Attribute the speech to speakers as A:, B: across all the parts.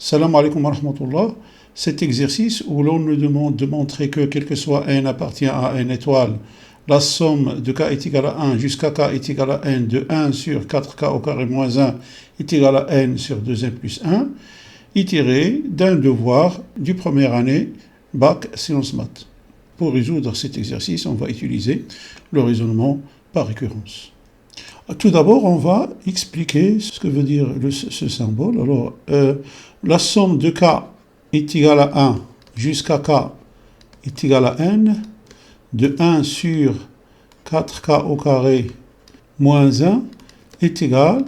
A: Salam alaikum wa rahmatullah. Cet exercice où l'on nous demande de montrer que quel que soit n appartient à n étoile, la somme de k est égale à 1 jusqu'à k est égale à n de 1 sur 4k au carré moins 1 est égal à n sur 2n plus 1, est tiré d'un devoir du première année bac sciences maths. Pour résoudre cet exercice, on va utiliser le raisonnement par récurrence. Tout d'abord, on va expliquer ce que veut dire ce symbole. Alors, la somme de k est égale à 1 jusqu'à k est égale à n de 1 sur 4k au carré moins 1 est égal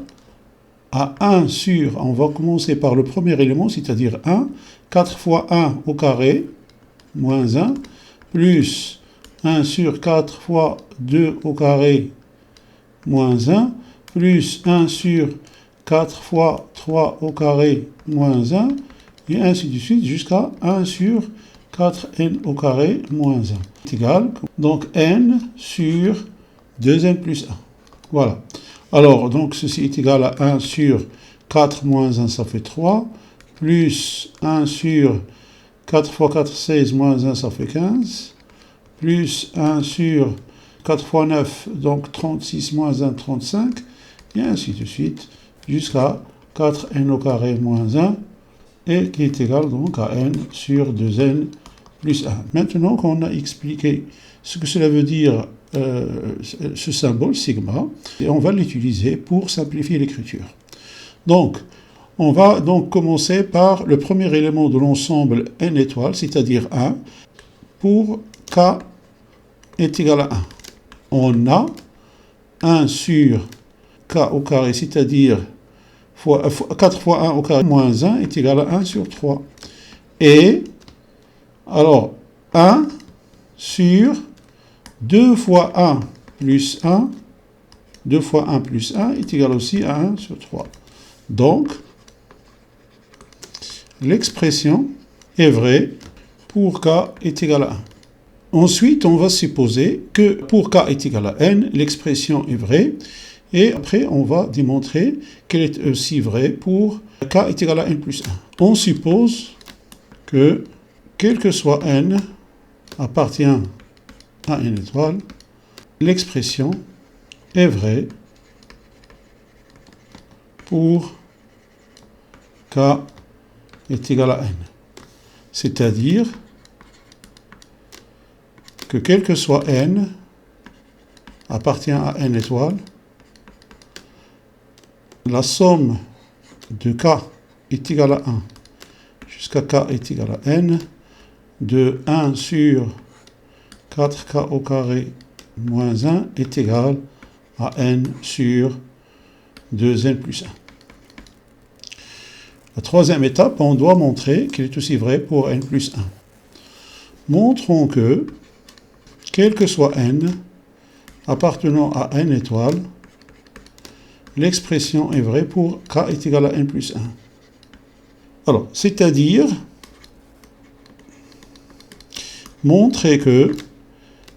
A: à 1 sur, on va commencer par le premier élément, c'est-à-dire 1, 4 fois 1 au carré moins 1, plus 1 sur 4 fois 2 au carré moins 1, plus 1 sur 4 fois 3 au carré moins 1, et ainsi de suite jusqu'à 1 sur 4n au carré moins 1. C'est égal, donc n sur 2n plus 1. Voilà. Alors, donc ceci est égal à 1 sur 4 moins 1, ça fait 3, plus 1 sur 4 fois 4, 16, moins 1, ça fait 15, plus 1 sur 4 fois 9, donc 36 moins 1, 35, et ainsi de suite, jusqu'à 4n au carré moins 1, et qui est égal donc à n sur 2n plus 1. Maintenant qu'on a expliqué ce que cela veut dire, ce symbole sigma, et on va l'utiliser pour simplifier l'écriture. Donc, on va donc commencer par le premier élément de l'ensemble n étoiles, c'est-à-dire 1, pour k est égal à 1. On a 1 sur k au carré, c'est-à-dire 4 fois 1 au carré moins 1 est égal à 1 sur 3. Et, alors, 1 sur 2 fois 1 plus 1, 2 fois 1 plus 1 est égal aussi à 1 sur 3. Donc, l'expression est vraie pour k est égal à 1. Ensuite, on va supposer que pour k est égal à n, l'expression est vraie. Et après, on va démontrer qu'elle est aussi vraie pour k est égal à n plus 1. On suppose que, quel que soit n, appartient à n étoile, l'expression est vraie pour k est égal à n. C'est-à-dire que quel que soit n appartient à n étoile, la somme de k est égale à 1 jusqu'à k est égal à n de 1 sur 4k au carré moins 1 est égal à n sur 2n plus 1. La troisième étape, on doit montrer qu'il est aussi vrai pour n plus 1. Montrons que, quel que soit n appartenant à n étoiles, l'expression est vraie pour k est égal à n plus 1. Alors, c'est-à-dire, montrer que,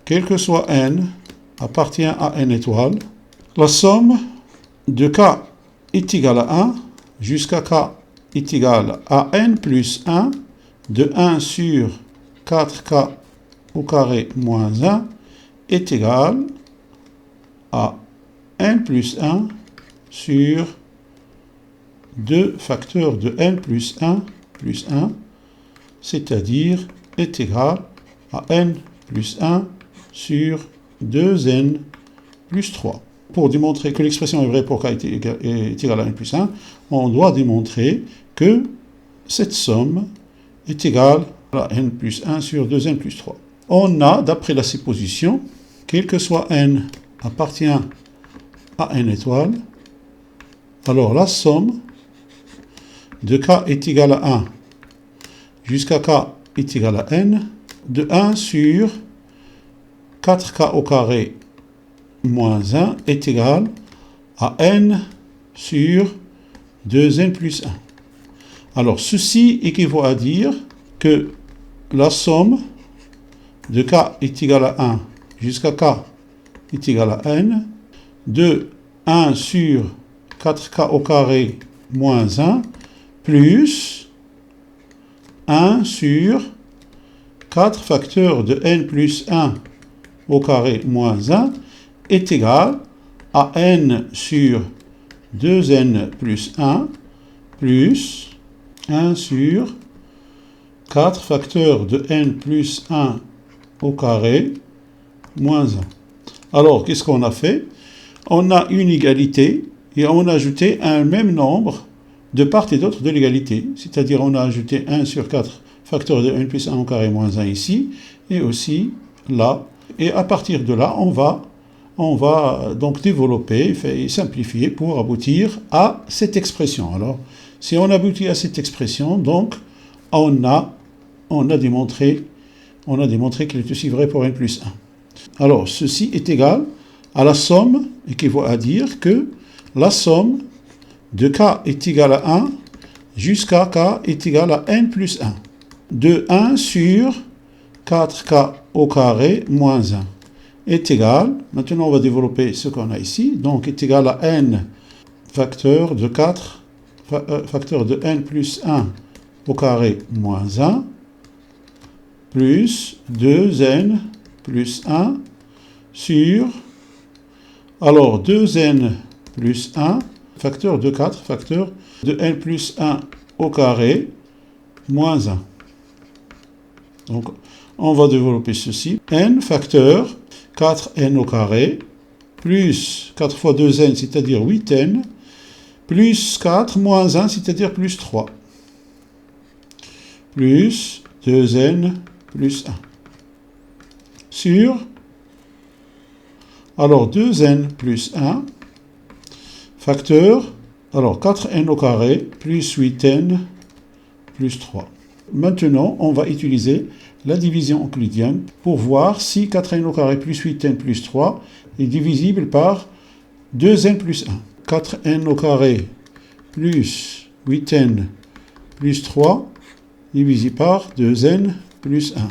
A: quel que soit n appartient à n étoiles, la somme de k est égale à 1 jusqu'à k est égale à n plus 1 de 1 sur 4k au carré moins 1 est égal à n plus 1 sur 2 facteurs de n plus 1, c'est-à-dire est égal à n plus 1 sur 2n plus 3. Pour démontrer que l'expression est vraie pour k est égale à n plus 1, on doit démontrer que cette somme est égale à n plus 1 sur 2n plus 3. On a, d'après la supposition, quel que soit n appartient à n étoile, alors la somme de k est égale à 1 jusqu'à k est égal à n de 1 sur 4k au carré moins 1 est égal à n sur 2n plus 1. Alors ceci équivaut à dire que la somme de k est égale à 1 jusqu'à k est égal à n de 1 sur 4k au carré moins 1 plus 1 sur 4 facteur de n plus 1 au carré moins 1 est égal à n sur 2n plus 1 plus 1 sur 4 facteur de n plus 1 au carré moins 1. Alors, qu'est-ce qu'on a fait? On a une égalité et on a ajouté un même nombre de part et d'autre de l'égalité. C'est-à-dire, on a ajouté 1 sur 4 facteur de n plus 1 au carré moins 1 ici et aussi là. Et à partir de là, on va donc développer et simplifier pour aboutir à cette expression. Alors, si on aboutit à cette expression, donc, on a démontré qu'il est aussi vrai pour n plus 1. Alors, ceci est égal à la somme, équivaut à dire que la somme de k est égale à 1 jusqu'à k est égal à n plus 1. De 1 sur 4k au carré moins 1 est égal, maintenant on va développer ce qu'on a ici, donc est égal à n facteur de 4, facteur de n plus 1 au carré moins 1, plus 2n plus 1 sur, alors 2n plus 1, facteur de 4, facteur de n plus 1 au carré moins 1. Donc, on va développer ceci. N facteur 4n au carré, plus 4 fois 2n, c'est-à-dire 8n, plus 4 moins 1, c'est-à-dire plus 3, plus 2n plus 1. Sur, alors 2n plus 1, facteur, alors 4n au carré, plus 8n plus 3. Maintenant, on va utiliser la division euclidienne pour voir si 4n au carré plus 8n plus 3 est divisible par 2n plus 1. 4n au carré plus 8n plus 3 divisé par 2n plus 1.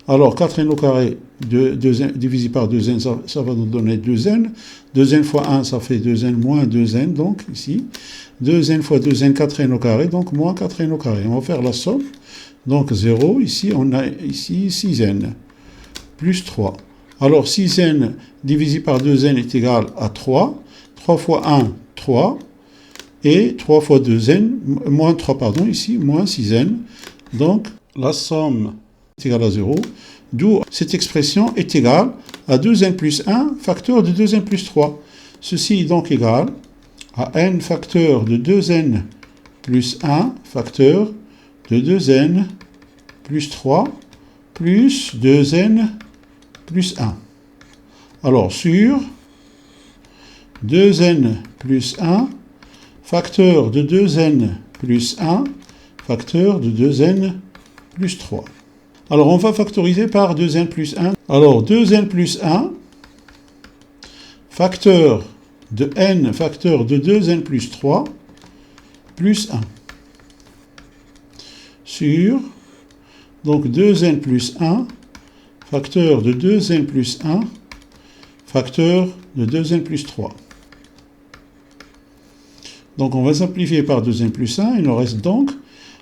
A: Alors, 4n au carré divisé par 2n, ça va nous donner 2n. 2n fois 1, ça fait 2n moins 2n, donc ici. 2n fois 2n, 4n au carré, donc moins 4n au carré. On va faire la somme. Donc 0, ici, on a ici 6n, plus 3. Alors 6n divisé par 2n est égal à 3. 3 fois 1, 3. Et 3 fois 2n, moins 3, pardon, ici, moins 6n. Donc la somme est égale à 0. D'où cette expression est égale à 2n plus 1, facteur de 2n plus 3. Ceci est donc égal à n facteur de 2n plus 1, facteur de 2n plus 3 plus 2n plus 1. Alors, sur 2n plus 1, facteur de 2n plus 1, facteur de 2n plus 3. Alors, on va factoriser par 2n plus 1. Alors, 2n plus 1, facteur de n, facteur de 2n plus 3, plus 1. Sur, donc 2n plus 1, facteur de 2n plus 1, facteur de 2n plus 3. Donc, on va simplifier par 2n plus 1, il nous reste donc.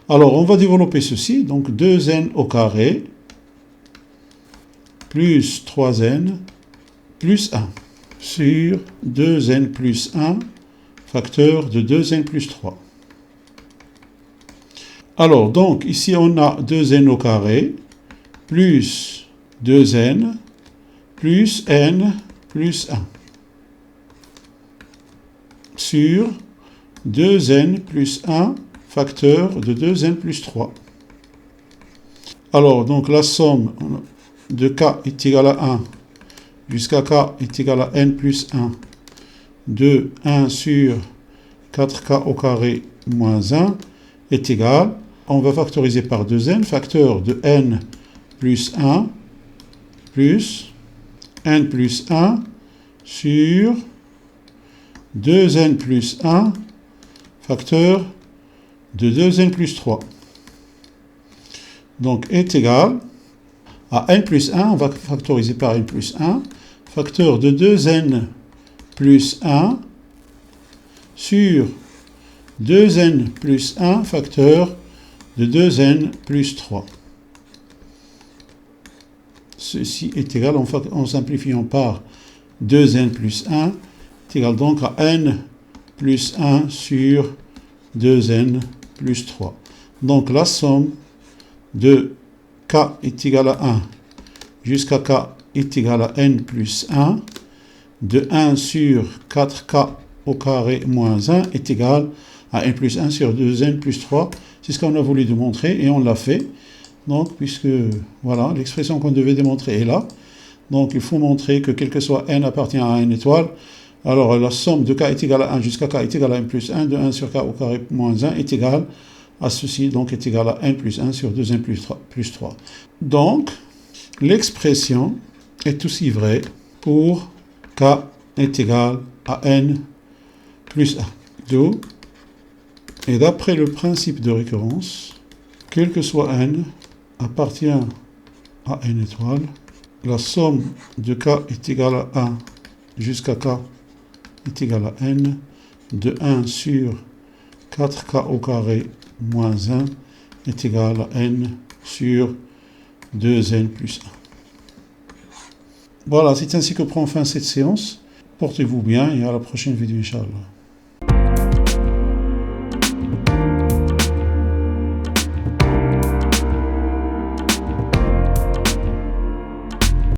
A: Alors, on va développer ceci, donc 2n au carré, plus 3n, plus 1, sur 2n plus 1, facteur de 2n plus 3. Alors, donc, ici, on a 2n au carré, plus 2n, plus n, plus 1, sur 2n plus 1, facteur de 2n plus 3. Alors, donc, la somme de k est égale à 1 jusqu'à k est égal à n plus 1 de 1 sur 4k au carré moins 1 est égal, on va factoriser par 2n, facteur de n plus 1 plus n plus 1 sur 2n plus 1, facteur de 2n plus 3. Donc, est égal à n plus 1, on va factoriser par n plus 1, facteur de 2n plus 1 sur 2n plus 1, facteur de 2n plus 3. Ceci est égal, en simplifiant par 2n plus 1, est égal donc à n plus 1 sur 2n plus 3. Donc la somme de k est égal à 1 jusqu'à k est égal à n plus 1, de 1 sur 4k au carré moins 1 est égal à n plus 1 sur 2n plus 3. C'est ce qu'on a voulu démontrer et on l'a fait. Donc, puisque, voilà, l'expression qu'on devait démontrer est là. Donc, il faut montrer que quel que soit n appartient à n étoile. Alors, la somme de k est égale à 1 jusqu'à k est égale à n plus 1, de 1 sur k au carré moins 1 est égal à ceci, donc est égal à n plus 1 sur 2n plus 3. Donc, l'expression est aussi vraie pour k est égal à n plus 1. D'où, et d'après le principe de récurrence, quel que soit n appartient à n étoile, la somme de k est égale à 1 jusqu'à k est égal à n, de 1 sur 4k au carré moins 1 est égal à n sur 2n plus 1. Voilà, c'est ainsi que prend fin cette séance. Portez-vous bien et à la prochaine vidéo, Inch'Allah.